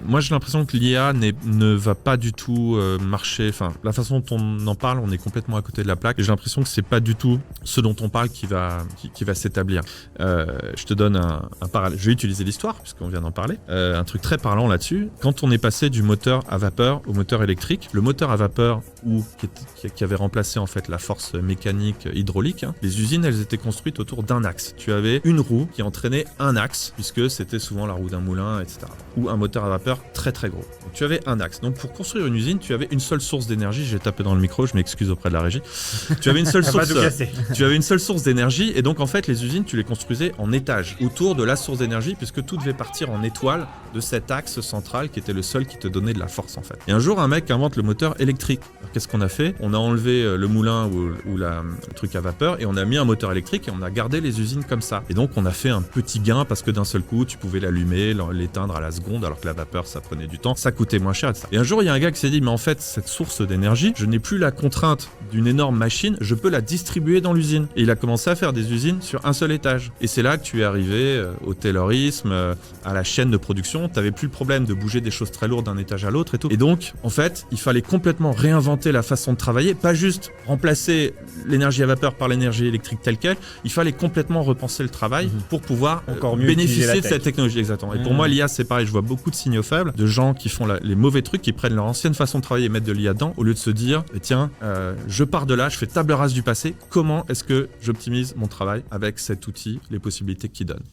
Moi, j'ai l'impression que l'IA ne va pas du tout marcher. Enfin, la façon dont on en parle, on est complètement à côté de la plaque. Et j'ai l'impression que c'est pas du tout ce dont on parle qui va s'établir. Je te donne un parallèle. Je vais utiliser l'histoire, puisqu'on vient d'en parler. Un truc très parlant là-dessus. Quand on est passé du moteur à vapeur au moteur électrique, le moteur à vapeur qui avait remplacé en fait la force mécanique hydraulique, les usines, elles étaient construites autour d'un axe. Tu avais une roue qui entraînait un axe, puisque c'était souvent la roue d'un moulin, etc. Ou un moteur à vapeur très très gros. Donc, tu avais un axe. Donc pour construire une usine, tu avais une seule source d'énergie. J'ai tapé dans le micro, je m'excuse auprès de la régie. Tu avais une seule source. Tu avais une seule source d'énergie, et donc en fait les usines, tu les construisais en étages autour de la source d'énergie, puisque tout devait partir en étoile de cet axe central qui était le seul qui te donnait de la force en fait. Et un jour, un mec invente le moteur électrique. Alors, qu'est-ce qu'on a fait? On a enlevé le moulin ou le truc à vapeur et on a mis un moteur électrique et on a gardé les usines comme ça. Et donc on a fait un petit gain parce que d'un seul coup, tu pouvais l'allumer, l'éteindre à la seconde, alors que la vapeur, ça prenait du temps, ça coûtait moins cher, etc. Et un jour, il y a un gars qui s'est dit, mais en fait, cette source d'énergie, je n'ai plus la contrainte d'une énorme machine, je peux la distribuer dans l'usine. Et il a commencé à faire des usines sur un seul étage. Et c'est là que tu es arrivé au taylorisme, à la chaîne de production. Tu n'avais plus le problème de bouger des choses très lourdes d'un étage à l'autre et tout. Et donc, en fait, il fallait complètement réinventer la façon de travailler, pas juste remplacer l'énergie à vapeur par l'énergie électrique telle quelle, il fallait complètement repenser le travail pour pouvoir encore mieux bénéficier de cette technologie. Exactement. Et pour moi, l'IA, c'est pareil. Je vois beaucoup de signaux faibles de gens qui font les mauvais trucs, qui prennent leur ancienne façon de travailler et mettent de l'IA dedans, au lieu de se dire, tiens, je pars de là, je fais table rase du passé, comment est-ce que j'optimise mon travail avec cet outil, les possibilités qu'il donne.